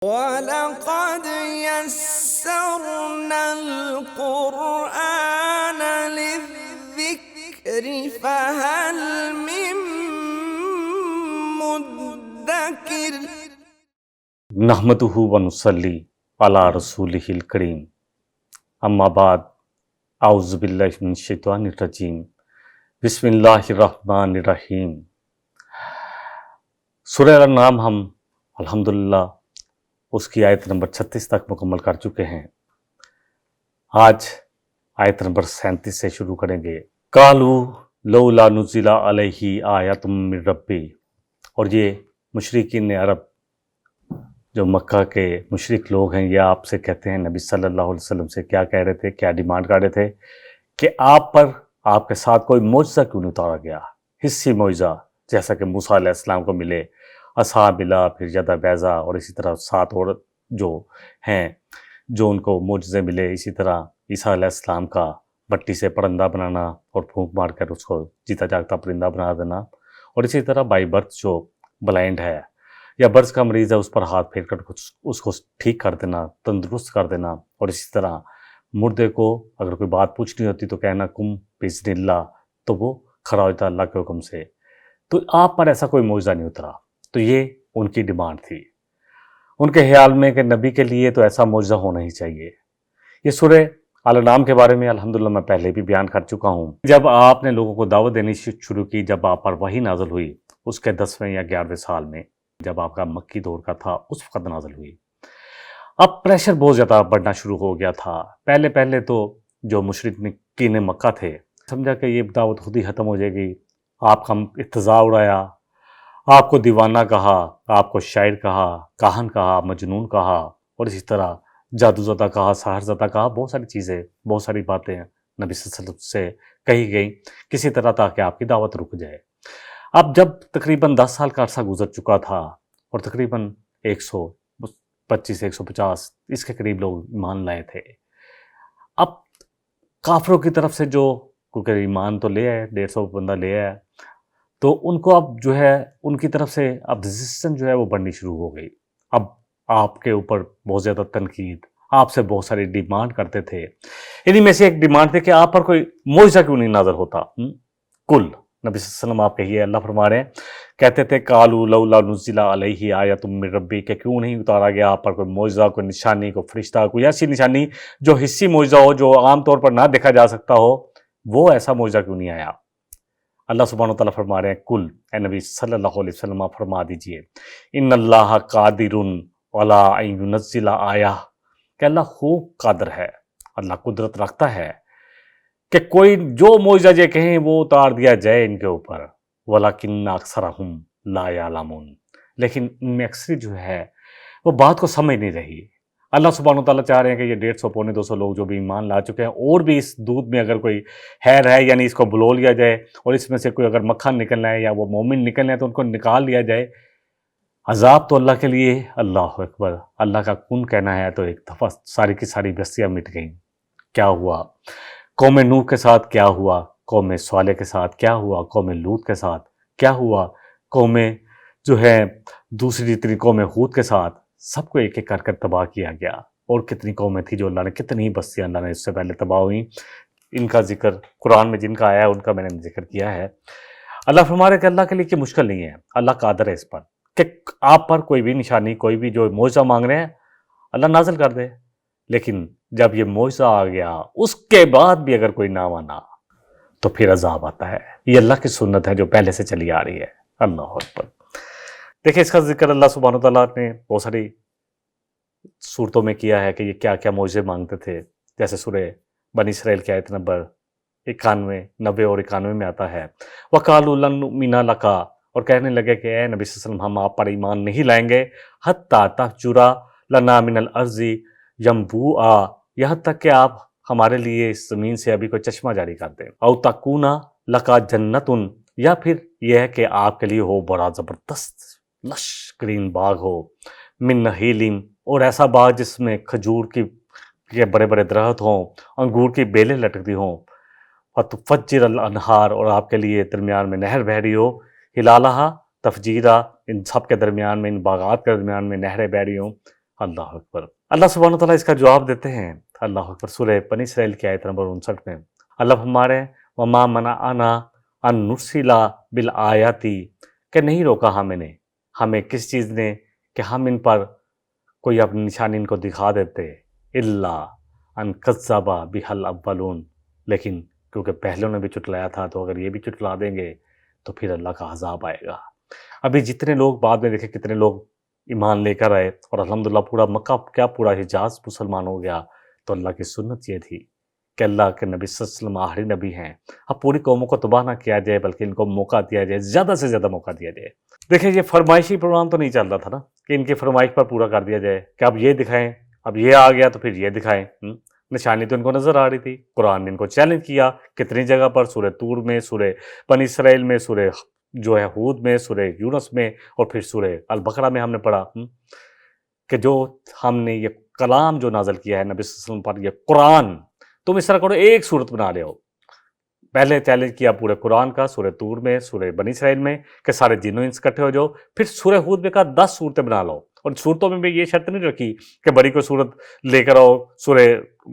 وَلَقَدْ يَسَّرْنَا الْقُرْآنَ لِلذِّكْرِ فَهَلْ مِن مُّدَّكِرٍ۔ نحمدہ ونصلی علی رسولہ الکریم، اما بعد، اعوذ باللہ من الشیطان الرجیم، بسم اللہ الرحمن الرحیم۔ سورہ الانعام ہم الحمدللہ اس کی آیت نمبر 36 تک مکمل کر چکے ہیں۔ آج آیت نمبر 37 سے شروع کریں گے۔ قالوا لولا نزل علیہ آیۃ من ربی، اور یہ مشرکین عرب جو مکہ کے مشرک لوگ ہیں، یہ آپ سے کہتے ہیں، نبی صلی اللہ علیہ وسلم سے کیا کہہ رہے تھے، کیا ڈیمانڈ کر رہے تھے کہ آپ پر، آپ کے ساتھ کوئی معجزہ کیوں نہیں اتارا گیا، حصی معجزہ، جیسا کہ موسیٰ علیہ السلام کو ملے، عصا ملا، پھر ید بیضا، اور اسی طرح 7 اور جو ہیں جو ان کو معجزے ملے، اسی طرح عیسیٰ علیہ السلام کا مٹی سے پرندہ بنانا اور پھونک مار کر اس کو جیتا جاگتا پرندہ بنا دینا، اور اسی طرح بائی برتھ جو بلائنڈ ہے یا برس کا مریض ہے اس پر ہاتھ پھیر کر اس کو ٹھیک کر دینا، تندرست کر دینا، اور اسی طرح مردے کو اگر کوئی بات پوچھنی ہوتی تو کہنا کم بِإِذْنِ اللہ، تو وہ کھڑا ہوتا اللہ کے حکم سے۔ تو آپ پر ایسا کوئی معجزہ نہیں اترا، تو یہ ان کی ڈیمانڈ تھی، ان کے خیال میں کہ نبی کے لیے تو ایسا معجزہ ہونا ہی چاہیے۔ یہ سورہ الانعام کے بارے میں الحمدللہ میں پہلے بھی بیان کر چکا ہوں۔ جب آپ نے لوگوں کو دعوت دینی شروع کی، جب آپ پر وحی نازل ہوئی، اس کے 10ویں یا 11ویں سال میں، جب آپ کا مکی دور کا تھا، اس وقت نازل ہوئی۔ اب پریشر بہت زیادہ بڑھنا شروع ہو گیا تھا۔ پہلے تو جو مشرکین مکہ تھے، سمجھا کہ یہ دعوت خود ہی ختم ہو جائے گی، آپ کا ارتضاء اڑایا، آپ کو دیوانہ کہا، آپ کو شاعر کہا، کاہن کہا، مجنون کہا، اور اسی طرح جادو زدہ کہا، ساحر زدہ کہا، بہت ساری چیزیں، بہت ساری باتیں نبی صلی اللہ علیہ وسلم سے کہی گئیں کسی طرح تاکہ آپ کی دعوت رک جائے۔ اب جب تقریباً 10 سال کا عرصہ گزر چکا تھا اور تقریباً 125-150 اس کے قریب لوگ ایمان لائے تھے، اب کافروں کی طرف سے جو کیونکہ ایمان تو لے آئے، 150 بندہ لے آیا، تو ان کو اب جو ہے ان کی طرف سے اب ریزسٹنس جو ہے وہ بڑھنی شروع ہو گئی۔ اب آپ کے اوپر بہت زیادہ تنقید، آپ سے بہت ساری ڈیمانڈ کرتے تھے۔ انہی میں سے ایک ڈیمانڈ تھی کہ آپ پر کوئی معجزہ کیوں نہیں نازل ہوتا۔ کل نبی صلی اللہ علیہ وسلم آپ کہیے، اللہ فرما رہے ہیں، کہتے تھے قالوا لولا نزل علیہ آیۃ من ربی، کہ کیوں نہیں اتارا گیا آپ پر کوئی معجزہ، کوئی نشانی، کوئی فرشتہ، کوئی ایسی نشانی جو حصی معجزہ ہو، جو عام طور پر نہ دیکھا جا سکتا ہو، وہ ایسا معجزہ کیوں نہیں آیا۔ اللہ سبحانہ وتعالیٰ فرما رہے ہیں، کل اے نبی صلی اللہ علیہ وسلم آپ فرما دیجئے، ان اللہ قادر علی ان ینزل آیہ، کہ اللہ خوب قادر ہے، اللہ قدرت رکھتا ہے کہ کوئی جو معجزہ یہ کہیں وہ اتار دیا جائے ان کے اوپر، وَلَكِنَّ أَكْثَرَهُمْ لَا يَعْلَمُونَ، لیکن ان میں اکثر جو ہے وہ بات کو سمجھ نہیں رہی۔ اللہ سبحانہ وتعالیٰ چاہ رہے ہیں کہ یہ 150 پونے 200 لوگ جو بھی ایمان لا چکے ہیں، اور بھی اس دودھ میں اگر کوئی خیر ہے، یعنی اس کو بلو لیا جائے، اور اس میں سے کوئی اگر مکھن نکلنا ہے یا وہ مومن نکلنا ہے تو ان کو نکال لیا جائے۔ عذاب تو اللہ کے لیے، اللہ اکبر، اللہ کا کن کہنا ہے تو ایک دفعہ ساری کی ساری بستیاں مٹ گئیں۔ کیا ہوا؟ قوم نوح کے ساتھ کیا ہوا، قوم صالح کے ساتھ کیا ہوا، قوم لوط کے ساتھ کیا ہوا، قوم جو ہے دوسری جتنی قوم ہود کے ساتھ، سب کو ایک ایک کر کر تباہ کیا گیا۔ اور کتنی قومیں تھیں جو اللہ نے، کتنی بستیاں اللہ نے اس سے پہلے تباہ ہوئیں، ان کا ذکر قرآن میں جن کا آیا ہے ان کا میں نے ذکر کیا ہے۔ اللہ فرما رہے کہ اللہ کے لیے کہ مشکل نہیں ہے، اللہ قادر ہے اس پر کہ آپ پر کوئی بھی نشانی، کوئی بھی جو معجزہ مانگ رہے ہیں اللہ نازل کر دے۔ لیکن جب یہ معجزہ آ گیا، اس کے بعد بھی اگر کوئی نہ مانا تو پھر عذاب آتا ہے۔ یہ اللہ کی سنت ہے جو پہلے سے چلی آ رہی ہے۔ اللہ اکبر۔ دیکھیں اس کا ذکر اللہ سبحانہ وتعالیٰ نے بہت ساری صورتوں میں کیا ہے کہ یہ کیا کیا معجزے مانگتے تھے، جیسے سورہ بنی اسرائیل کی آیت نمبر 91، 90 اور 91 میں آتا ہے، وَقَالُوا لَن نُؤْمِنَ لَكَ، اور کہنے لگے کہ اے نبی صلی اللہ علیہ وسلم ہم آپ پر ایمان نہیں لائیں گے، حَتَّى تَفْجُرَ لَنَا مِنَ الْأَرْضِ يَنبُوعًا، یہاں تک کہ آپ ہمارے لیے اس زمین سے ابھی کوئی چشمہ جاری کر دیں، اَوْ تَكُونَ لَكَ جَنَّةٌ، یا پھر یہ ہے کہ آپ کے لیے ہو بڑا زبردست لش گرین باغ ہو، من نخیل، اور ایسا باغ جس میں کھجور کے بڑے بڑے درخت ہوں، انگور کی بیلیں لٹکتی ہوں، فَتُفَجِّرَ الْأَنْہار، اور آپ کے لیے درمیان میں نہر بہہ رہی ہو، ہلالہا تفجیرہ، ان سب کے درمیان میں، ان باغات کے درمیان میں نہریں بہہ رہی ہوں، اللہ اکبر. اللہ سبحانہ تعالیٰ اس کا جواب دیتے ہیں. اللہ اکبر. سورہ بنی اسرائیل کی آیت نمبر 59 میں اللہ فرما رہے ہیں وما منعنا ان نرسل بالآیاتی، کہ نہیں روکا ہمیں کس چیز نے کہ ہم ان پر کوئی اپنی نشانی ان کو دکھا دیتے، الا ان کذب بها الاولون، لیکن کیونکہ پہلوں نے بھی چٹلایا تھا تو اگر یہ بھی چٹلا دیں گے تو پھر اللہ کا عذاب آئے گا. ابھی جتنے لوگ بعد میں دیکھیں کتنے لوگ ایمان لے کر آئے اور الحمدللہ پورا مکہ کیا پورا حجاز مسلمان ہو گیا. تو اللہ کی سنت یہ تھی کہ اللہ کے نبی صلی اللہ علیہ وسلم آخری نبی ہیں. اب پوری قوموں کو تباہ نہ کیا جائے بلکہ ان کو موقع دیا جائے، زیادہ سے زیادہ موقع دیا جائے. دیکھیں یہ فرمائشی پروگرام تو نہیں چل رہا تھا نا کہ ان کی فرمائش پر پورا کر دیا جائے کہ اب یہ دکھائیں، اب یہ آ گیا تو پھر یہ دکھائیں. نشانی تو ان کو نظر آ رہی تھی. قرآن نے ان کو چیلنج کیا کتنی جگہ پر، سورہ طور میں، سورہ بنی اسرائیل میں، سورہ جو ہے ہود میں، سورہ یونس میں، اور پھر سورہ البقرہ میں ہم نے پڑھا کہ جو ہم نے یہ کلام جو نازل کیا ہے نبی صلی اللہ علیہ وسلم پر، یہ قرآن تم اس طرح کرو ایک صورت بنا لے ہو. پہلے چیلنج کیا پورے قرآن کا سورہ طور میں، سورہ بنی اسرائیل میں کہ سارے جن و انس اکٹھے ہو جاؤ. پھر سورہ ہود میں کہا 10 صورتیں بنا لو، اور صورتوں میں بھی یہ شرط نہیں رکھی کہ بڑی کوئی صورت لے کر آؤ سورہ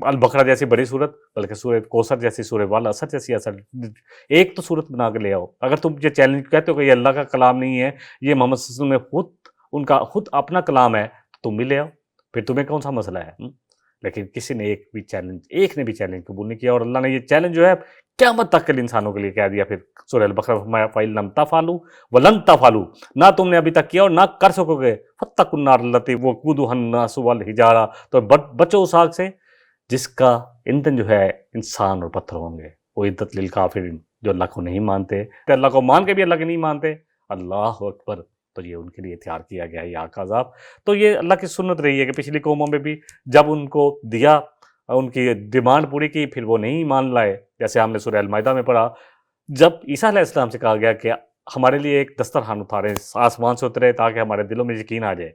البقرہ جیسی بڑی صورت، بلکہ سورہ کوثر جیسی، سورہ والعصر جیسی ایک تو صورت بنا کے لے آؤ. اگر تم یہ چیلنج کہتے ہو کہ یہ اللہ کا کلام نہیں ہے، یہ محمد صلی اللہ علیہ وسلم نے ان کا خود اپنا کلام ہے، تو تم بھی لے آؤ، پھر تمہیں کون سا مسئلہ ہے. لیکن کسی نے ایک نے بھی چیلنج قبول نہیں کیا، اور اللہ نے یہ چیلنج جو ہے قیامت تک کے لیے انسانوں کے لیے کہہ دیا. پھر سورہ البقرہ فرمایا فَإِن لَمْ تَفْعَلُوا وَلَن تَفْعَلُوا، نہ تم نے ابھی تک کیا اور نہ کر سکو گے، فَاتَّقُوا النَّارَ الَّتِي وَقُودُهَا النَّاسُ وَالْحِجَارَةُ، تو بچو اس آگ سے جس کا ایندھن جو ہے انسان اور پتھر ہوں گے. وَعِدَّتْ لِلْكَافِرِينَ، جو اللہ کو نہیں مانتے، اللہ کو مان کے بھی اللہ کے نہیں مانتے. اللہ اکبر. تو یہ ان کے لیے تیار کیا گیا ہے آگ کا عذاب. تو یہ اللہ کی سنت رہی ہے کہ پچھلی قوموں میں بھی جب ان کو دیا، ان کی ڈیمانڈ پوری کی، پھر وہ نہیں مان لائے. جیسے ہم نے سورہ المائدہ میں پڑھا جب عیسیٰ علیہ السلام سے کہا گیا کہ ہمارے لیے ایک دسترخوان اتارے آسمان سے اترے تاکہ ہمارے دلوں میں یقین آ جائے،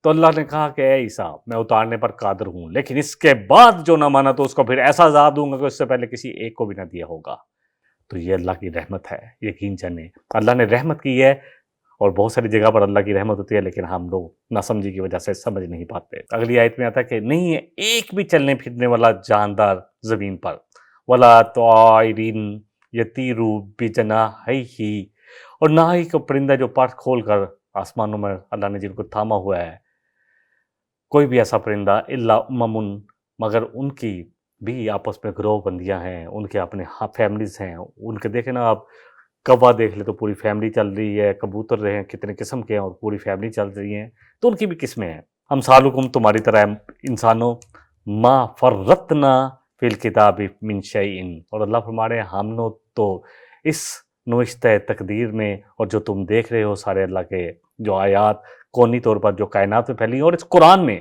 تو اللہ نے کہا کہ اے عیسیٰ میں اتارنے پر قادر ہوں، لیکن اس کے بعد جو نہ مانا تو اس کو پھر ایسا عذاب دوں گا کہ اس سے پہلے کسی ایک کو بھی نہ دیا ہوگا. تو یہ اللہ کی رحمت ہے، یقین جانے اللہ نے رحمت کی ہے. اور بہت ساری جگہ پر اللہ کی رحمت ہوتی ہے لیکن ہم لوگ ناسمجھی کی وجہ سے سمجھ نہیں پاتے. اگلی آیت میں آتا ہے کہ نہیں ہے ایک بھی چلنے پھرنے والا جاندار زمین پر، ولا طائرین یطیر بجناحیہ، اور نہ ہی کوئی پرندہ جو پر کھول کر آسمانوں میں اللہ نے جن کو تھاما ہوا ہے، کوئی بھی ایسا پرندہ، الا امم، مگر ان کی بھی آپس میں گروہ بندیاں ہیں، ان کے اپنے فیملیز ہیں. ان کے دیکھیں نا آپ، کوا دیکھ لے تو پوری فیملی چل رہی ہے، کبوتر رہے ہیں کتنے قسم کے ہیں اور پوری فیملی چل رہی ہیں. تو ان کی بھی قسمیں ہیں. امثالکم، تمہاری طرح انسانوں، ما فرطنا فی الکتاب من شیء، اور اللہ فرما رہے ہیں ہم نے تو اس نوشتہ تقدیر میں اور جو تم دیکھ رہے ہو سارے اللہ کے جو آیات کونی طور پر جو کائنات میں پھیلی ہیں، اور اس قرآن میں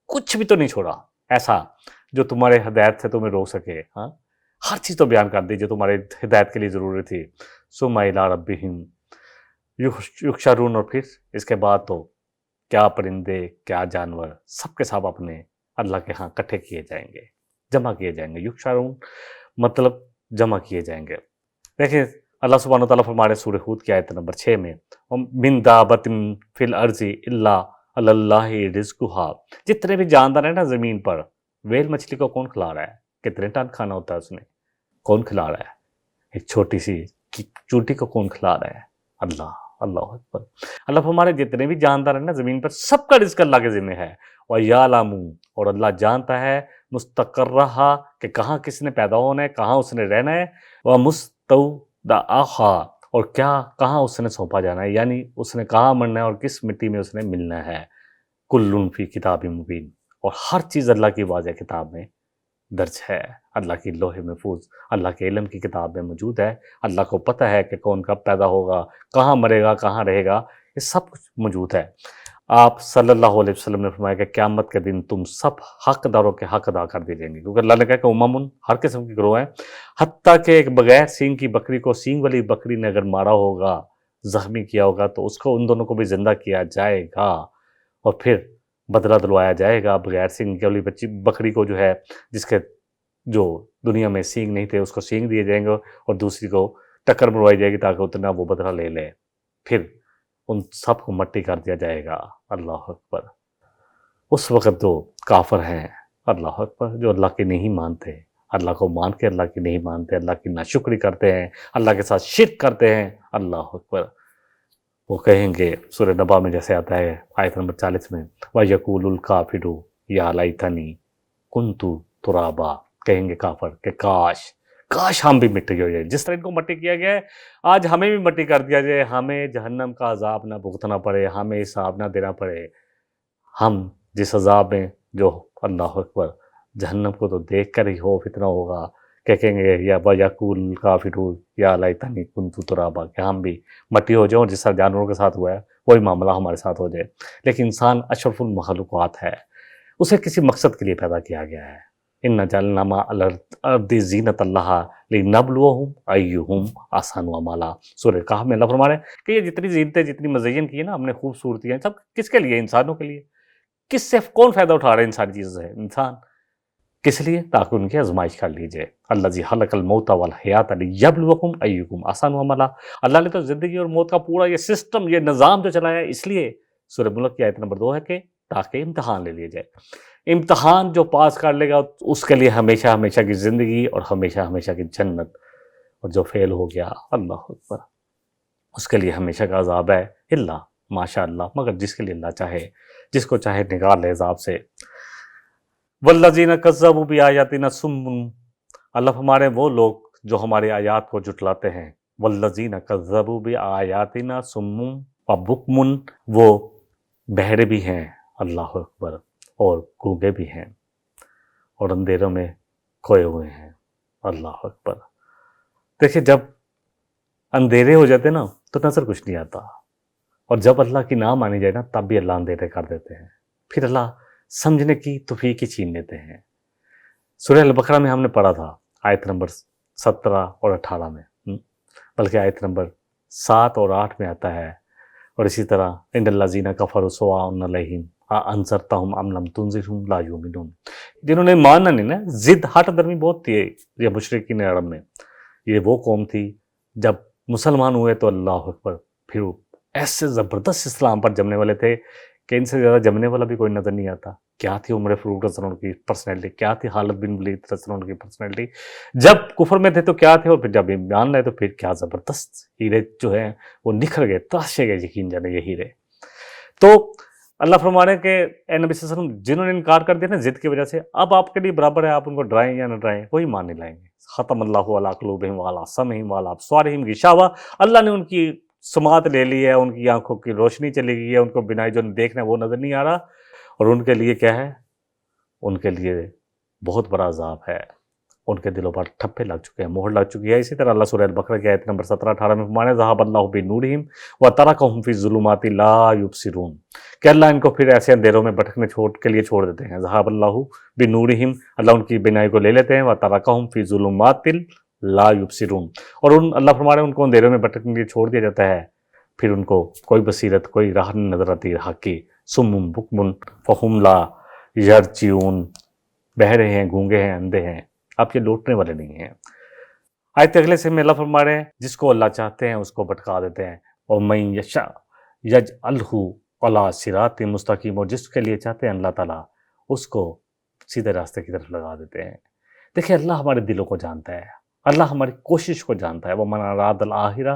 کچھ بھی تو نہیں چھوڑا ایسا جو تمہارے ہدایت سے تمہیں روک سکے. ہاں، ہر چیز تو بیان کر دی جو تمہارے ہدایت کے لیے ضروری تھی. ثم الی ربہم یحشرون، اور پھر اس کے بعد تو کیا پرندے کیا جانور سب کے سب اپنے اللہ کے ہاں اکٹھے کیے جائیں گے، جمع کیے جائیں گے. یحشرون مطلب جمع کیے جائیں گے. دیکھیں اللہ سبحانہ وتعالیٰ فرما رہے سورہ ہود کی آیت نمبر 6 میں من دابۃ فی الارض الا علی اللہ رزقھا، جتنے بھی جاندار ہیں نا زمین پر، ویل مچھلی کو کون کھلا رہا ہے؟ کتنے ٹن کھانا ہوتا ہے اس نے؟ کون کھلا رہا ہے؟ ایک چھوٹی سی چونٹی کو کون کھلا رہا ہے؟ اللہ. اللہ اکبر. اللہ ہمارے جتنے بھی جاندار ہیں نا زمین پر، سب کا رزق اللہ کے ذمہ ہے. وَيَعْلَمُ، اور اللہ جانتا ہے مستقرہا، کہ کہاں کس نے پیدا ہونا ہے، کہاں اس نے رہنا ہے. وَمُسْتَوْدَعَہا، اور کیا کہاں اس نے سونپا جانا ہے، یعنی اس نے کہاں مرنا ہے اور کس مٹی میں اس نے ملنا ہے. کُلٌّ فِی کتاب مبین، اور ہر چیز اللہ کی واضح کتاب میں درج ہے، اللہ کی لوح محفوظ، اللہ کے علم کی کتاب میں موجود ہے. اللہ کو پتہ ہے کہ کون کب پیدا ہوگا، کہاں مرے گا، کہاں رہے گا، یہ سب کچھ موجود ہے. آپ صلی اللہ علیہ وسلم نے فرمایا کہ قیامت کے دن تم سب حق داروں کے حق ادا کر دیے جائیں گے، کیونکہ اللہ نے کہا کہ امم ہر قسم کی گروہ ہیں، حتیٰ کہ ایک بغیر سینگ کی بکری کو سینگ والی بکری نے اگر مارا ہوگا، زخمی کیا ہوگا، تو اس کو ان دونوں کو بھی زندہ کیا جائے گا اور پھر بدلہ دلوایا جائے گا. بغیر سینگ والی بکری کو جو ہے، جس کے جو دنیا میں سینگ نہیں تھے، اس کو سینگ دیے جائیں گے اور دوسری کو ٹکر مروائی جائے گی تاکہ اتنا وہ بدلہ لے لے. پھر ان سب کو مٹی کر دیا جائے گا. اللہ اکبر. اس وقت جو کافر ہیں اللہ اکبر، جو اللہ کے نہیں مانتے، اللہ کو مان کے اللہ کی نہیں مانتے، اللہ کی ناشکری کرتے ہیں، اللہ کے ساتھ شرک کرتے ہیں، اللہ اکبر، وہ کہیں گے سورہ نبا میں جیسے آتا ہے آیت نمبر 40 میں وَيَقُولُ الْكَافِرُ يَا لَيْتَنِي كُنْتُ تُرَابًا، کہیں گے کافر کہ کاش ہم بھی مٹی ہو جائے، جس طرح ان کو مٹی کیا گیا ہے آج ہمیں بھی مٹی کر دیا جائے، ہمیں جہنم کا عذاب نہ بھگتنا پڑے، ہمیں حساب نہ دینا پڑے، ہم جس عذاب میں جو اللہ اکبر جہنم کو تو دیکھ کر ہی ہو فتنہ ہوگا کہ کہیں گے یا وَيَقُولُ الْكَافِرُ يَا لَيْتَنِي كُنْتُ تُرَابًا، کہ ہم بھی مٹی ہو جائیں، جس طرح جانوروں کے ساتھ ہوا ہے وہی معاملہ ہمارے ساتھ ہو جائے۔ لیکن انسان اشرف المخلوقات ہے، اسے کسی مقصد کے لیے پیدا کیا گیا ہے۔ اِنَّا جَعَلْنَا مَا عَلَى الْأَرْضِ زِینَةً لَهَا لِنَبْلُوَهُمْ أَيُّهُمْ أَحْسَنُ عَمَلًا۔ سورہ کہف میں اللہ فرما رہے ہیں کہ یہ جتنی زینتیں جتنی مزین کی ہیں نا ہم نے خوبصورتیاں، سب کس کے لیے؟ انسانوں کے لیے۔ کس سے کون فائدہ اٹھا رہے ہیں ان ساری چیزوں سے؟ انسان۔ کس لیے؟ تاکہ ان کی آزمائش کر لیجئے۔ الذی خلق الموت والحیات لیبلوکم ایکم احسن عملا۔ اللہ نے تو زندگی اور موت کا پورا یہ سسٹم، یہ نظام جو چلایا ہے، اس لیے سورہ ملک کی آیت نمبر 2 ہے کہ تاکہ امتحان لے لیا جائے۔ امتحان جو پاس کر لے گا اس کے لیے ہمیشہ ہمیشہ کی زندگی اور ہمیشہ ہمیشہ کی جنت، اور جو فیل ہو گیا اللہ اکبر اس کے لیے ہمیشہ کا عذاب ہے، اللہ ماشاء اللہ، مگر جس کے لیے اللہ چاہے، جس کو چاہے نکال لے عذاب سے۔ والذین کذبوا بآیاتنا صم، اللہ ہمارے وہ لوگ جو ہماری آیات کو جھٹلاتے ہیں، والذین کذبوا بآیاتنا صم وبکم، وہ بہرے بھی ہیں اللہ اکبر اور گونگے بھی ہیں اور اندھیروں میں کھوئے ہوئے ہیں اللہ اکبر۔ دیکھیں جب اندھیرے ہو جاتے نا تو نظر کچھ نہیں آتا، اور جب اللہ کی نہ مانی جائے نا تب بھی اللہ اندھیرے کر دیتے ہیں، پھر اللہ سمجھنے کی توفیق ہی چھین لیتے ہیں۔ سورہ البقرہ میں ہم نے پڑھا تھا آیت نمبر 17 اور 18 میں، بلکہ آیت نمبر 7 اور 8 میں آتا ہے، اور اسی طرح ان الذین کفروا سواء علیہم انذرتہم ام لم تنذرہم لا یؤمنون، جنہوں نے ماننا نہیں نا، ضد ہٹ درمی بہت تھی یہ مشرکین عرب میں، یہ وہ قوم تھی جب مسلمان ہوئے تو اللہ اکبر پھر وہ ایسے زبردست اسلام پر جمنے والے تھے کہ ان سے زیادہ جمنے والا بھی کوئی نظر نہیں آتا۔ کیا تھی عمر فاروق رضی اللہ عنہ کی پرسنالٹی، کیا تھی خالد بن ولید رضی اللہ عنہ کی پرسنالٹی، جب کفر میں تھے تو کیا تھے، اور پھر جب ایمان لائے تو پھر کیا زبردست ہیرے جو ہیں وہ نکھر گئے، تراشے گئے، یقین جانے یہ ہیرے۔ تو اللہ فرما رہے ہیں کہ اے نبی صلی اللہ علیہ وسلم جنہوں نے انکار کر دیا نا ضد کی وجہ سے، اب آپ کے لیے برابر ہے آپ ان کو ڈرائیں یا نہ ڈرائیں، وہی مان نہیں لائیں گے۔ ختم اللہ علی قلوبہم وعلی سمعہم وعلی ابصارہم غشاوہ، اللہ نے ان کی سماعت لے لی ہے، ان کی آنکھوں کی روشنی چلی گئی ہے، ان کو بنائی جو دیکھنا ہے وہ نظر نہیں آ رہا، اور ان کے لیے کیا ہے؟ ان کے لیے بہت بڑا عذاب ہے، ان کے دلوں پر ٹھپے لگ چکے ہیں، مہر لگ چکی ہے۔ اسی طرح اللہ سورہ البقرہ کی آیت نمبر 17-18 میں فرمایا ذہب اللہ بنورہم وترکہم فی الظلمات لا یبصرون، کہ اللہ ان کو پھر ایسے اندھیروں میں بھٹکنے کے لیے چھوڑ دیتے ہیں۔ ذہب اللہ بنورہم، اللہ ان کی بینائی کو لے لیتے ہیں، وترکہم فی الظلمات لا یبصرون، اور اللہ فرما رہے ہیں ان کو اندھیروں میں بھٹکنے کے لیے چھوڑ دیا جاتا ہے، پھر ان کو کوئی بصیرت کوئی راہ نہیں نظر آتی حق کی۔ صم بکم فہم لا یرجعون، بہرے ہیں، گونگے ہیں، اندھے ہیں، آپ یہ لوٹنے والے نہیں ہیں۔ آیت اگلے سے میں اللہ فرما رہے ہیں جس کو اللہ چاہتے ہیں اس کو بھٹکا دیتے ہیں، اور من یشاء یجعلہ علی صراط مستقیم، اور جس کے لیے چاہتے ہیں اللہ تعالیٰ اس کو سیدھے راستے کی طرف لگا دیتے ہیں۔ دیکھیں اللہ ہمارے دلوں کو جانتا ہے، اللہ ہماری کوشش کو جانتا ہے۔ وَمَنْ أَرَادَ الْآخِرَةَ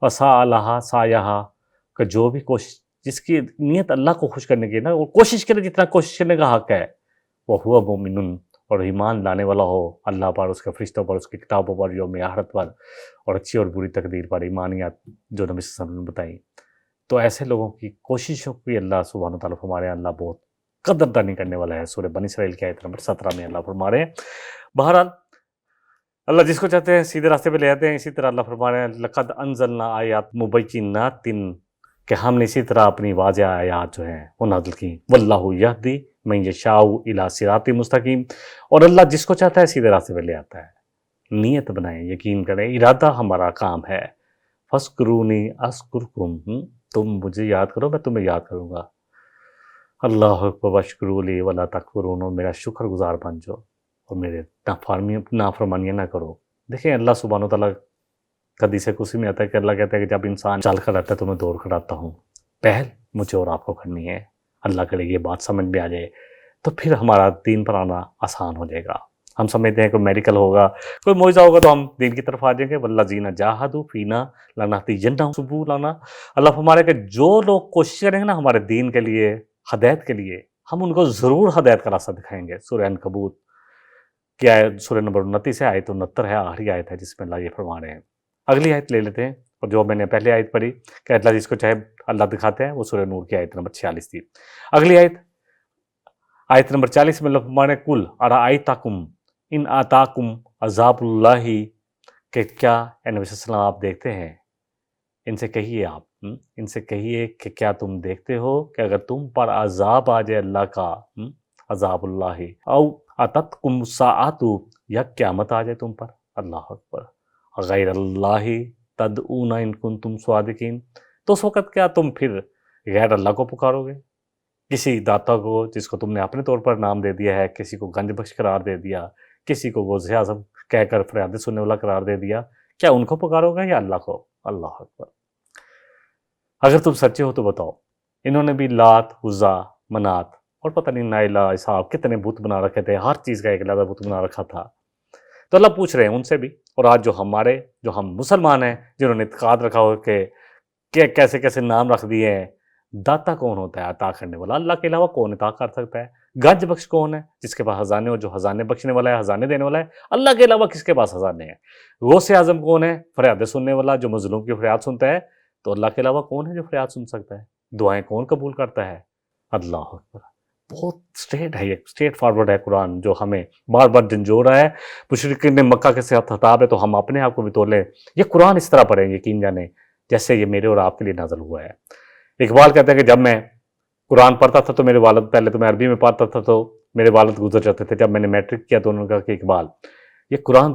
وَسَعَىٰ لَهَا سَعْيَهَا، کہ جو بھی کوشش، جس کی نیت اللہ کو خوش کرنے کی ہے نا، وہ کوشش کرے جتنا کوشش کرنے کا حق ہے، وَهُوَ مُؤْمِنٌ، اور ایمان لانے والا ہو اللہ پر، اس کے فرشتوں پر، اس کی کتابوں پر، یوم آخرت پر، اور اچھی اور بری تقدیر پر، ایمانیات جو نبی صلی اللہ علیہ وسلم نے بتائی۔ تو ایسے لوگوں کی کوششوں کی اللہ سبحانہ و تعالیٰ فرما رہے ہیں اللہ بہت قدردانی کرنے والا ہے۔ سورہ بنی اسرائیل کی آیت نمبر 17 میں اللہ فرما رہے ہیں۔ بہرحال اللہ جس کو چاہتے ہیں سیدھے راستے پہ لے آتے ہیں۔ اسی طرح اللہ فرما رہے ہیں لقد انزلنا آیات مبینات، کہ ہم نے اسی طرح اپنی واضح آیات جو ہیں وہ نازل کی۔ واللہ یہدی من یشاء الی صراط مستقیم، اور اللہ جس کو چاہتا ہے سیدھے راستے پہ لے آتا ہے۔ نیت بنائیں، یقین کریں، ارادہ ہمارا کام ہے۔ فاذکرونی اذکرکم، تم مجھے یاد کرو میں تمہیں یاد کروں گا۔ اللہ اکبر واشکروا لی ولا تکفرون، اور میرا شکر گزار بن جاؤ اور میرے نافرمانیاں نہ کرو۔ دیکھیں اللہ سبحانہ و تعالیٰ حدیث قدسی میں آتا ہے کہ اللہ کہتا ہے کہ جب انسان چل کر آتا ہے تو میں دوڑ کر آتا ہوں، پہل مجھے اور آپ کو کرنی ہے۔ اللہ کرے یہ بات سمجھ میں آ جائے تو پھر ہمارا دین پر آنا آسان ہو جائے گا. ہم سمجھتے ہیں کوئی میڈیکل ہوگا, کوئی معجزہ ہوگا تو ہم دین کی طرف آ جائیں گے. والذین جاہدوا فینا لنہدینہم سبلنا. اللہ فرما رہا ہے کہ جو لوگ کوشش کریں گے نا ہمارے دین کے لیے, ہدایت کے لیے, ہم ان کو ضرور ہدایت کا راستہ دکھائیں گے. سورہ عنکبوت کی آیت سورہ نمبر 29 ہے, آیت 69 ہے, آخری آیت ہے جس میں اللہ یہ فرما رہے ہیں. اگلی آیت لے لیتے ہیں, اور جو میں نے پہلے آیت پڑھی کہ اللہ جس کو چاہے اللہ دکھاتے ہیں, وہ سورہ نور کی آیت نمبر 46 تھی. اگلی آیت نمبر 40 میں اللہ فرما رہے ہیں کل ارائیتکم ان آتاکم عذاب اللہ, کہ کیا اے نبی صلی اللہ علیہ وسلم آپ دیکھتے ہیں, ان سے کہیے ان سے کہیے کہ کیا تم دیکھتے ہو کہ اگر تم پر عذاب آ جائے اللہ کا, عذاب اللہ, او اتتکم الساعۃ, یا قیامت آ جائے تم پر, اللہ اکبر, غیر اللہ تدعون ان کنتم صادقین, تو اس وقت کیا تم پھر غیر اللہ کو پکارو گے, کسی داتا کو جس کو تم نے اپنے طور پر نام دے دیا ہے, کسی کو گنج بخش قرار دے دیا, کسی کو غوث اعظم کہہ کر فریاد سننے والا قرار دے دیا, کیا ان کو پکارو گے یا اللہ کو؟ اللہ اکبر. اگر تم سچے ہو تو بتاؤ, انہوں نے بھی لات, عزا, منات اور پتہ نہیں نائلہ, اسحاق کتنے بت بنا رکھے تھے, ہر چیز کا ایک علیحدہ بت بنا رکھا تھا. تو اللہ پوچھ رہے ہیں ان سے بھی, اور آج جو ہم مسلمان ہیں جنہوں نے اعتقاد رکھا ہو کہ کیسے کیسے نام رکھ دیے ہیں. داتا کون ہوتا ہے عطا کرنے والا؟ اللہ کے علاوہ کون عطا کر سکتا ہے؟ گنج بخش کون ہے جس کے پاس خزانے ہو, جو خزانے بخشنے والا ہے, خزانے دینے والا ہے؟ اللہ کے علاوہ کس کے پاس خزانے ہیں؟ غوث اعظم کون ہے؟ فریاد سننے والا, جو مظلوم کی فریاد سنتا ہے. تو اللہ کے علاوہ کون ہے جو فریاد سن سکتا ہے؟ دعائیں کون قبول کرتا ہے؟ اللہ اکبر. بہت اسٹریٹ ہے, یہ اسٹریٹ فارورڈ ہے قرآن, جو ہمیں بار بار جھنجھوڑ رہا ہے. مشرکین مکہ کے ساتھ خطاب ہے, تو ہم اپنے آپ کو بھی تولیں. یہ قرآن اس طرح پڑھیں, یقین جانیں, جیسے یہ میرے اور آپ کے لیے نازل ہوا ہے. اقبال کہتا ہے کہ جب میں قرآن پڑھتا تھا تو میرے والد, پہلے تو میں عربی میں پڑھتا تھا تو میرے والد گزر جاتے تھے. جب میں نے میٹرک کیا تو انہوں نے کہا کہ اقبال یہ قرآن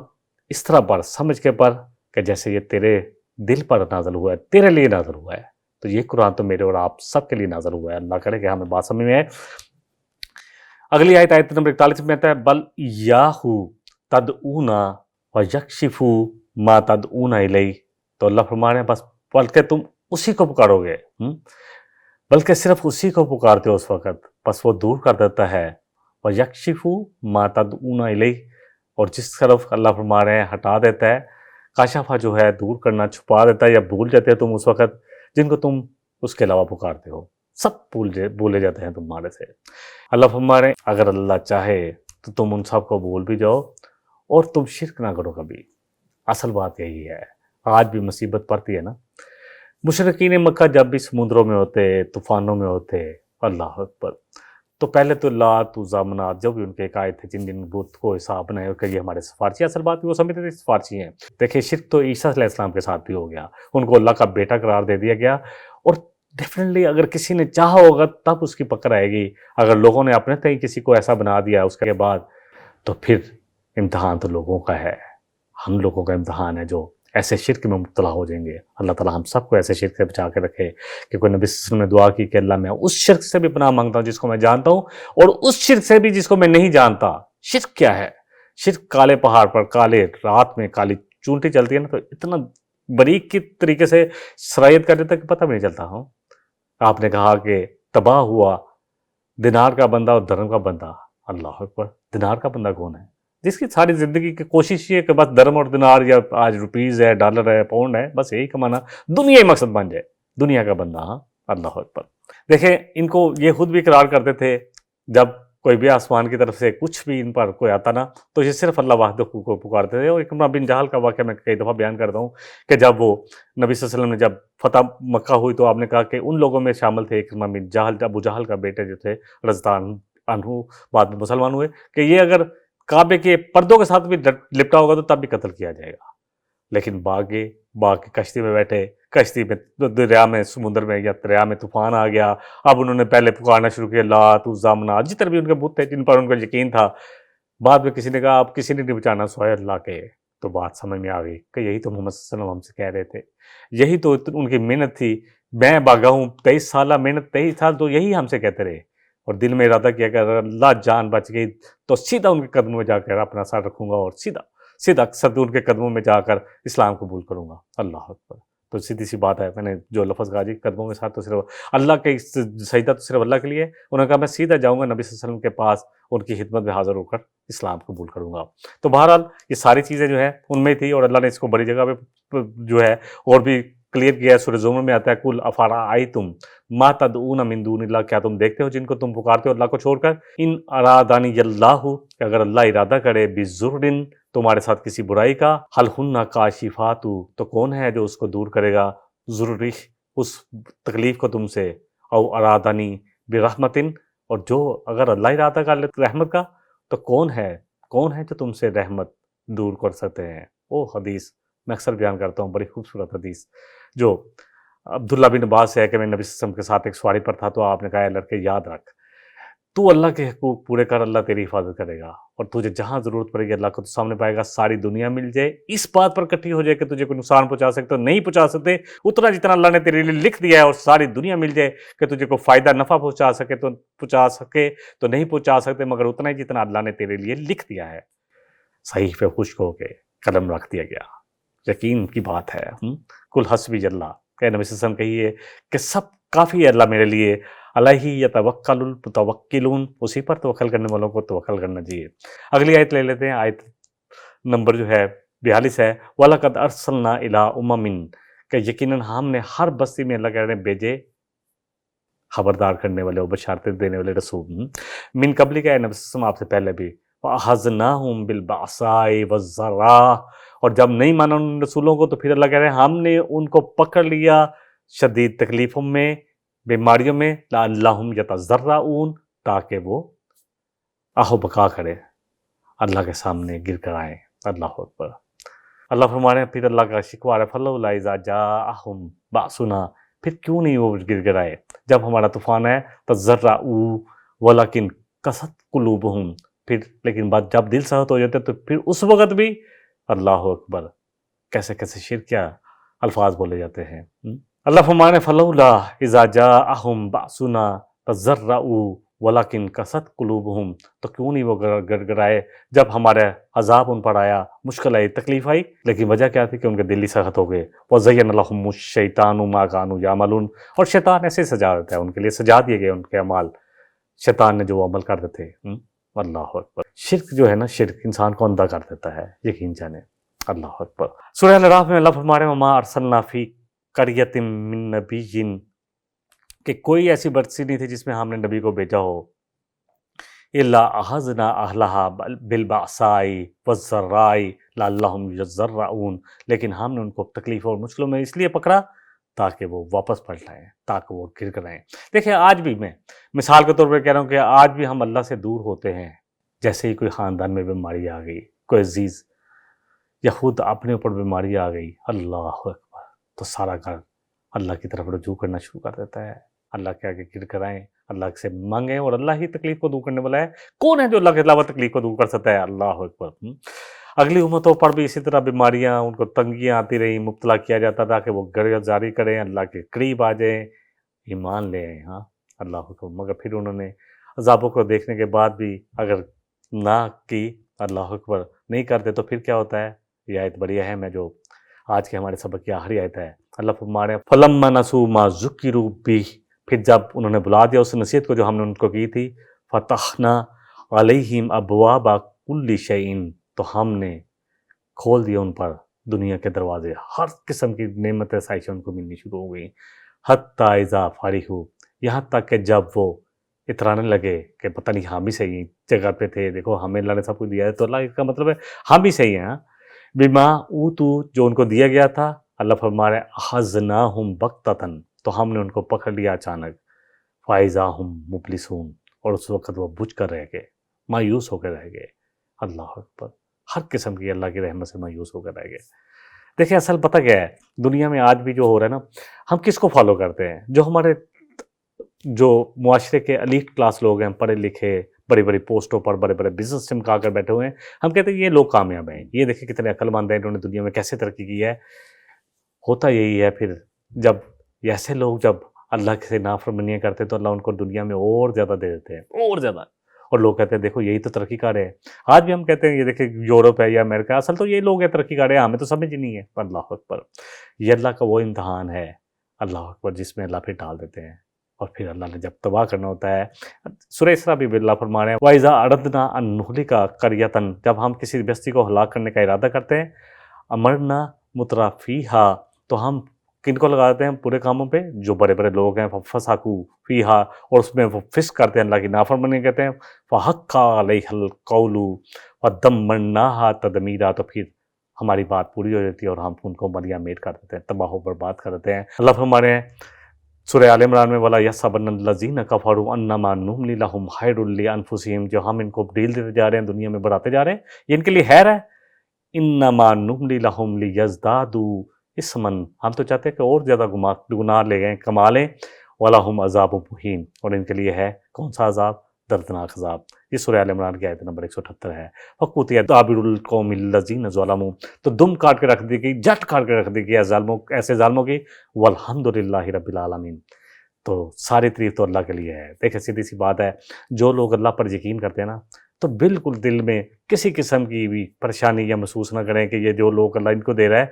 اس طرح پڑھ, سمجھ کے پڑھ کہ جیسے یہ تیرے دل پر نازل ہوا ہے, تیرے لیے نازل ہوا ہے. تو یہ قرآن تو میرے اور آپ سب کے لیے نازل ہوا ہے. اللہ کرے کہ ہمیں بات سمجھ میں آئے. اگلی آیت نمبر 41 میں آتا ہے بل یاہو تدعونا ویکشف ما تدعون الیہ. تو اللہ فرما رہے ہیں بس بلکہ تم اسی کو پکارو گے, بلکہ صرف اسی کو پکارتے ہو اس وقت, بس وہ دور کر دیتا ہے. ویکشف ما تدعون الیہ, اور جس طرف اللہ فرما رہے ہیں ہٹا دیتا ہے. کاشفہ جو ہے دور کرنا, چھپا دیتا ہے, یا بھول جاتے ہیں تم اس وقت جن کو تم اس کے علاوہ پکارتے ہو, سب بھولے جاتے ہیں تمہارے سے. اللہ فرما رہے ہیں اگر اللہ چاہے تو تم ان سب کو بھول بھی جاؤ اور تم شرک نہ کرو کبھی. اصل بات یہی ہے. آج بھی مصیبت پڑتی ہے نا, مشرکین مکہ جب بھی سمندروں میں ہوتے, طوفانوں میں ہوتے, اللہ اکبر, تو پہلے تو لات, عزا, منات جو بھی ان کے عقائد تھے, جن جن بت کو حساب بنائے کہ یہ ہمارے سفارشی, اصل بات وہ سمجھتے تھے سفارشی ہیں. دیکھیں شرک تو عیسیٰ علیہ السلام کے ساتھ بھی ہو گیا, ان کو اللہ کا بیٹا قرار دے دیا گیا. اور ڈیفینیٹلی اگر کسی نے چاہا ہوگا تب اس کی پکڑ آئے گی. اگر لوگوں نے اپنے تئیں کسی کو ایسا بنا دیا اس کے بعد, تو پھر امتحان تو لوگوں کا ہے, ہم لوگوں کا امتحان ہے جو ایسے شرک میں مبتلا ہو جائیں گے. اللہ تعالیٰ ہم سب کو ایسے شرک سے بچا کے رکھے. کہ کوئی نبی صلی اللہ علیہ وسلم نے دعا کی کہ اللہ میں اس شرک سے بھی پناہ مانگتا ہوں جس کو میں جانتا ہوں, اور اس شرک سے بھی جس کو میں نہیں جانتا. شرک کیا ہے؟ شرک کالے پہاڑ پر کالے رات میں کالی چونٹی چلتی ہے نا, تو اتنا باریک کی طریقے سے سرایت کر دیتا کہ پتہ بھی نہیں چلتا. آپ نے کہا کہ تباہ ہوا دینار کا بندہ اور درہم کا بندہ. اللہ اکبر, دینار کا بندہ کون ہے؟ جس کی ساری زندگی کی کوشش یہ ہے کہ بس درہم اور دینار, یا آج روپیز ہے, ڈالر ہے, پاؤنڈ ہے, بس یہی کمانا, دنیا ہی مقصد بن جائے, دنیا کا بندہ. ہاں اللہ اکبر. دیکھیں ان کو یہ خود بھی اقرار کرتے تھے, جب کوئی بھی آسمان کی طرف سے کچھ بھی ان پر کوئی آتا نا تو یہ صرف اللہ وحدہ کو پکارتے تھے. اور اکرمہ بن جہل کا واقعہ میں کئی دفعہ بیان کرتا ہوں کہ جب وہ نبی صلی اللہ علیہ وسلم نے جب فتح مکہ ہوئی تو آپ نے کہا کہ ان لوگوں میں شامل تھے اکرمہ بن جہل, ابو جہل کا بیٹے جو تھے رضی اللہ عنہ, بعد میں مسلمان ہوئے, کہ یہ اگر کعبے کے پردوں کے ساتھ بھی لپٹا ہوگا تو تب بھی قتل کیا جائے گا. لیکن باغ کی کشتی میں بیٹھے, کشتی میں دریا میں, سمندر میں یا دریا میں طوفان آ گیا. اب انہوں نے پہلے پکارنا شروع کیا لات, عزا, منات, جتنے بھی ان کے بت تھے جن پر ان کو یقین تھا. بعد میں کسی نے کہا اب کسی نے نہیں بچانا سوائے اللہ کے. تو بات سمجھ میں آ گئی کہ یہی تو محمد صلی اللہ علیہ وسلم ہم سے کہہ رہے تھے, یہی تو ان کی محنت تھی. میں بھاگا ہوں 23 سالہ محنت, 23 سال تو یہی ہم سے کہتے رہے, اور دل میں ارادہ کیا کہ اگر اللہ جان بچ گئی تو سیدھا ان کے قدموں میں جا کر اپنا سر رکھوں گا, اور سیدھا ان کے قدموں میں جا کر اسلام قبول کروں گا. اللہ اکبر. تو سیدھی سی بات ہے، میں نے جو لفظ کہا جی قدموں کے ساتھ تو صرف اللہ کے سجدہ تو صرف اللہ کے لیے، انہوں نے کہا میں سیدھا جاؤں گا نبی صلی اللہ علیہ وسلم کے پاس، ان کی خدمت میں حاضر ہو کر اسلام قبول کروں گا۔ تو بہرحال یہ ساری چیزیں جو ہے ان میں تھی، اور اللہ نے اس کو بڑی جگہ پہ جو ہے اور بھی کلیئر کیا ہے۔ سورہ زمر میں آتا ہے کل افرأیتم ما تدعون من دون اللہ، کیا تم دیکھتے ہو جن کو تم پکارتے ہو اللہ کو چھوڑ کر، ان ارادانی اللہ، کہ اگر اللہ ارادہ کرے بضر تمہارے ساتھ کسی برائی کا، حل ہن کاشفات، تو کون ہے جو اس کو دور کرے گا، ضروری اس تکلیف کو تم سے، او ارادانی برحمت، اور جو اگر اللہ ارادہ کر لے رحمت کا تو کون ہے جو تم سے رحمت دور کر سکتے ہیں۔ وہ حدیث میں اکثر بیان کرتا ہوں، بڑی خوبصورت حدیث جو عبداللہ بن عباس سے ہے کہ میں نبی صلی اللہ علیہ وسلم کے ساتھ ایک سواری پر تھا تو آپ نے کہا اے لڑکے یاد رکھ، تو اللہ کے حقوق پورے کر، اللہ تیری حفاظت کرے گا، اور تجھے جہاں ضرورت پڑے گی اللہ کو تو سامنے پائے گا، ساری دنیا مل جائے اس بات پر اکٹھی ہو جائے کہ تجھے کوئی نقصان پہنچا سکتے نہیں پہنچا سکتے، اتنا جتنا اللہ نے تیرے لیے لکھ دیا ہے، اور ساری دنیا مل جائے کہ تجھے کوئی فائدہ نفع پہنچا سکے تو نہیں پہنچا سکتے، مگر اتنا ہی جتنا اللہ نے تیرے لیے لکھ دیا ہے۔ صحیح پہ خشک ہو کے قلم رکھ دیا گیا، یقین کی بات ہے۔ کل حسبی اللہ، کہ نبی صلی اللہ علیہ وسلم کہیے کہ سب کافی ہے اللہ میرے لیے، علیہ یتوکل المتوکلون، اسی پر توکل کرنے والوں کو توکل کرنا چاہیے۔ اگلی آیت لے لیتے ہیں، آیت نمبر جو ہے 42 ہے، وَلَقَدْ أَرْسَلْنَا إِلَىٰ أُمَمٍ، کہ یقیناً ہم نے ہر بستی میں اللہ کہہ رہے ہیں بھیجے خبردار کرنے والے اور بشارتیں دینے والے رسول، من قبل کا ہے نبی صلی اللہ علیہ وسلم آپ سے پہلے بھی، وَأَخَذْنَاهُمْ بِالْبَأْسَاءِ وَالضَّرَّاءِ، اور جب نہیں مانا ان رسولوں کو تو پھر اللہ کہہ رہے ہیں ہم نے ان کو پکڑ لیا شدید تکلیفوں میں، بیماریوں میں، لَعَلَّهُمْ يَتَضَرَّعُونَ، تاکہ وہ آہو بکا کرے، اللہ کے سامنے گر کر آئیں۔ اللہ اکبر۔ اللہ فرما رہے ہیں پھر اللہ کا شکوہ ہے، فَلَوْلَا إِذَا جَاءَهُمْ بَأْسُنَا، پھر کیوں نہیں وہ گر گر آئے جب ہمارا طوفان ہے، تَضَرَّعُوا وَلَكِنْ قَسَتْ قُلُوبُهُمْ، پھر لیکن بات جب دل سخت ہو جاتے تو پھر اس وقت بھی اللہ اکبر کیسے کیسے شرکیہ الفاظ بولے جاتے ہیں۔ اللہ فرمانے فلولا اذا جاءہم بأسنا تضرعوا ولکن قست قلوبہم، تو کیوں نہیں وہ گڑ گڑائے جب ہمارے عذاب ان پر آیا، مشکل آئی، تکلیف آئی، لیکن وجہ کیا تھی کہ ان کے دل ہی سخت ہو گئے۔ وَزَيَّنَ لَهُمُ الشَّيْطَانُ مَا كَانُوا يَعْمَلُونَ، اور شیطان ایسے سجا دیتا ہے، ان کے لیے سجا دیے گئے ان کے اعمال، شیطان نے جو عمل کرتے تھے۔ اللہ اکبر۔ شرک جو ہے نا، شرک انسان کو اندھا کر دیتا ہے، یقین جانے۔ اللہ اکبر۔ سورہ الاعراف میں اللہ فرما رہے ہیں وَمَا أَرْسَلْنَا فِي قَرْيَةٍ مِّن نَبِيٍّ، کہ کوئی ایسی بستی نہیں تھی جس میں ہم نے نبی کو بھیجا ہو، إِلَّا أَخَذْنَا أَهْلَهَا بِالْبَأْسَاءِ وَالضَّرَّاءِ لَعَلَّهُمْ يَضَّرَّعُونَ، لیکن ہم نے ان کو تکلیف اور مشکلوں میں اس لیے پکڑا تاکہ وہ واپس پلٹ آئیں، تاکہ وہ گر کر آئیں۔ دیکھیں آج بھی میں مثال کے طور پہ کہہ رہا ہوں کہ آج بھی ہم اللہ سے دور ہوتے ہیں، جیسے ہی کوئی خاندان میں بیماری آ گئی، کوئی عزیز یا خود اپنے اوپر بیماری آ گئی، اللہ اکبر، تو سارا گھر اللہ کی طرف رجوع کرنا شروع کر دیتا ہے، اللہ کے آگے گر کر آئیں، اللہ سے مانگیں، اور اللہ ہی تکلیف کو دور کرنے والا ہے۔ کون ہے جو اللہ کے علاوہ تکلیف کو دور کر سکتا ہے؟ اللہ اکبر۔ اگلی امتوں پر بھی اسی طرح بیماریاں، ان کو تنگیاں آتی رہیں، مبتلا کیا جاتا تھا کہ وہ گر جاری کریں، اللہ کے قریب آ جائیں، ایمان لے آئیں، ہاں اللہ اکبر، مگر پھر انہوں نے عذابوں کو دیکھنے کے بعد بھی اگر نہ کی، اللہ اکبر، نہیں کرتے تو پھر کیا ہوتا ہے؟ یہ آیت بڑی اہم ہے جو آج کے ہمارے سبق کی آخری آیت ہے۔ اللہ فرما رہے ہیں فَلَمَّا نَسُوا مَا ذُكِّرُوا بِهِ، پھر جب انہوں نے بلا دیا اس نصیحت کو جو ہم نے ان کو کی تھی، فَتَحْنَا عَلَيْهِمْ أَبْوَابَ كُلِّ شَيْءٍ، تو ہم نے کھول دیا ان پر دنیا کے دروازے، ہر قسم کی نعمت عائشہ ان کو ملنی شروع ہو گئی، حَتَّى إِذَا فَرِحُوا، یہاں تک کہ جب وہ اترانے لگے کہ پتہ نہیں ہم بھی صحیح جگہ پہ تھے، دیکھو ہمیں اللہ نے سب کچھ دیا ہے، تو اللہ کا مطلب ہے ہم بھی صحیح ہیں، بما اوتوا، جو ان کو دیا گیا تھا، اللہ فرما رہے اخذناہم بغتۃ، تو ہم نے ان کو پکڑ لیا اچانک، فاذا ہم مبلسون، اور اس وقت وہ بجھ کر رہ گئے، مایوس ہو کر رہ گئے۔ اللہ اکبر، ہر قسم کی اللہ کی رحمت سے مایوس ہو کر رہ گئے۔ دیکھیں اصل پتہ کیا ہے، دنیا میں آج بھی جو ہو رہا ہے نا، ہم کس کو فالو کرتے ہیں؟ جو ہمارے جو معاشرے کے ایلیٹ کلاس لوگ ہیں، پڑھے لکھے، بڑی بڑی پوسٹوں پر، بڑے بڑے بزنس چمکا کر بیٹھے ہوئے ہیں، ہم کہتے ہیں یہ لوگ کامیاب ہیں، یہ دیکھیں کتنے عقل مند ہیں، انہوں نے دنیا میں کیسے ترقی کی ہے۔ ہوتا یہی ہے پھر جب ایسے لوگ جب اللہ سے نافرمانیاں کرتے تو اللہ ان کو دنیا میں اور زیادہ دے دیتے ہیں، اور زیادہ، اور لوگ کہتے ہیں دیکھو یہی تو ترقی کار ہے. آج بھی ہم کہتے ہیں یہ دیکھیں یورپ ہے یا امریکہ, اصل تو یہ لوگ ہیں ترقی کار ہیں, ہمیں تو سمجھ ہی نہیں ہے. اللہ اکبر, یہ اللہ کا وہ امتحان ہے, اللہ اکبر, جس میں اللہ پھر ڈال دیتے ہیں, اور پھر اللہ نے جب تباہ کرنا ہوتا ہے. سورہ اسراء بھی اللہ فرما رہے ہیں وَإِذَا أَرَدْنَا أَن نُهْلِكَ قَرْيَةً, جب ہم کسی بستی کو ہلاک کرنے کا ارادہ کرتے ہیں, امرنا مترفیہا, تو ہم کن کو لگاتے ہیں برے کاموں پہ, جو بڑے بڑے لوگ ہیں, فساقو فیہا, اور اس میں وہ فسق کرتے ہیں, اللہ کی نافرمانی کہتے ہیں, فحق علیہ القول ودمرناہا تدمیرا, تو پھر ہماری بات پوری ہو جاتی ہے اور ہم ان کو ملیہ میٹ کر دیتے ہیں, تباہ و برباد کر دیتے ہیں. اللہ فرما رہے ہیں سورہ آل عمران میں وَلَا يَحْسَبَنَّ الَّذِينَ كَفَرُوا أَنَّمَا نُمْلِي لَهُمْ خَيْرٌ لِأَنفُسِهِمْ, جو ہم ان کو ڈیل دیتے جا رہے ہیں, دنیا میں بڑھاتے جا رہے ہیں, یہ ان کے لیے خیر ہے. إِنَّمَا نُمْلِي لَهُمْ لِيَزْدَادُوا إِثْمًا, ہم تو چاہتے ہیں کہ اور زیادہ گناہ لے گئے, کما لیں. وَلَهُمْ عَذَابٌ مُهِينٌ, اور ان کے لیے ہے کون سا عذاب, دردناک عذاب. یہ سورہ آل عمران کی آیت نمبر 178 ہے. فَقُطِعَ دَابِرُ الْقَوْمِ الَّذِينَ ظَلَمُوا, تو دم کاٹ کے رکھ دی گئی, جٹ کاٹ کے رکھ دی گئی ایسے ظالموں کی. وَالْحَمْدُ لِلَّهِ رَبِّ الْعَالَمِينَ, تو ساری تعریف تو اللہ کے لیے ہے. دیکھیں سیدھی سی بات ہے, جو لوگ اللہ پر یقین کرتے ہیں نا, تو بالکل دل میں کسی قسم کی بھی پریشانی یا محسوس نہ کریں کہ یہ جو لوگ اللہ ان کو دے رہا ہے,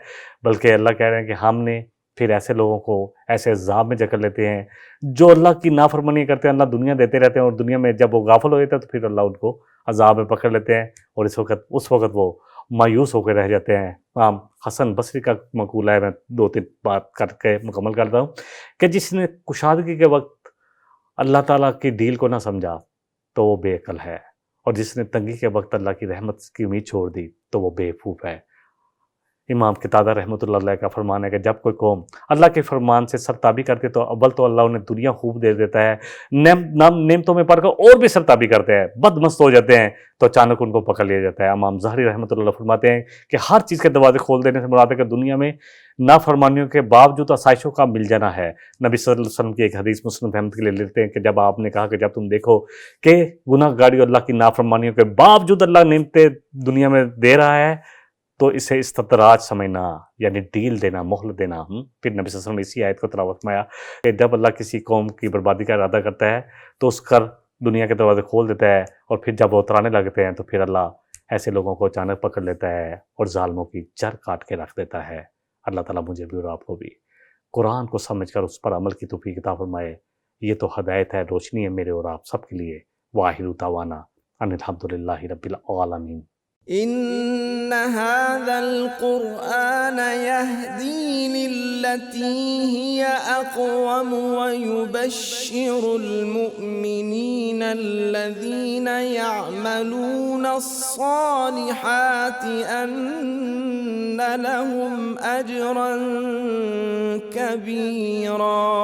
بلکہ اللہ کہہ رہے ہیں کہ ہم نے پھر ایسے لوگوں کو ایسے عذاب میں جکڑ لیتے ہیں جو اللہ کی نافرمانی کرتے ہیں. اللہ دنیا دیتے رہتے ہیں, اور دنیا میں جب وہ غافل ہو جاتے ہیں تو پھر اللہ ان کو عذاب میں پکڑ لیتے ہیں, اور اس وقت وہ مایوس ہو کے رہ جاتے ہیں. امام حسن بصری کا مقولہ ہے, میں 2-3 بات کر کے مکمل کرتا ہوں, کہ جس نے کشادگی کے وقت اللہ تعالیٰ کی ڈیل کو نہ سمجھا تو وہ بے عقل ہے, اور جس نے تنگی کے وقت اللہ کی رحمت کی امید چھوڑ دی تو وہ بے وقوف ہے. امام قتادہ رحمۃ اللہ علیہ کا فرمان ہے کہ جب کوئی قوم اللہ کے فرمان سے سرتابی کرتے تو اول تو اللہ انہیں دنیا خوب دے دیتا ہے, نعمتوں میں پڑھ کر اور بھی سرتابی کرتے ہیں, بد مست ہو جاتے ہیں, تو اچانک ان کو پکڑ لیا جاتا ہے. امام ظاہری رحمۃ اللہ فرماتے ہیں کہ ہر چیز کے دروازے کھول دینے سے مراد ہے کہ دنیا میں نافرمانیوں کے باوجود آسائشوں کا مل جانا ہے. نبی صلی اللہ علیہ وسلم کی ایک حدیث مسلم احمد کے لیے لیتے ہیں کہ جب آپ نے کہا کہ جب تم دیکھو کہ گناہ گاری اللہ کی نافرمانیوں کے باوجود اللہ نعمتیں دنیا میں دے رہا ہے, تو اسے استدراج سمجھنا, یعنی ڈیل دینا, مہلت دینا. پھر نبی صلی اللہ علیہ وسلم نے اسی آیت کو تلاوت فرمایا کہ جب اللہ کسی قوم کی بربادی کا ارادہ کرتا ہے تو اس کر دنیا کے دروازے کھول دیتا ہے, اور پھر جب وہ اترانے لگتے ہیں تو پھر اللہ ایسے لوگوں کو اچانک پکڑ لیتا ہے اور ظالموں کی جڑ کاٹ کے رکھ دیتا ہے. اللہ تعالیٰ مجھے بھی اور آپ کو بھی قرآن کو سمجھ کر اس پر عمل کی توفیق عطا فرمائے. یہ تو ہدایت ہے, روشنی ہے میرے اور آپ سب کے لیے. وآخر دعوانا ان الحمد للہ رب العالمین. إن هذا القرآن يهدي للتي هي أقوم ويبشر المؤمنين الذين يعملون الصالحات أن لهم أجرا كبيرا.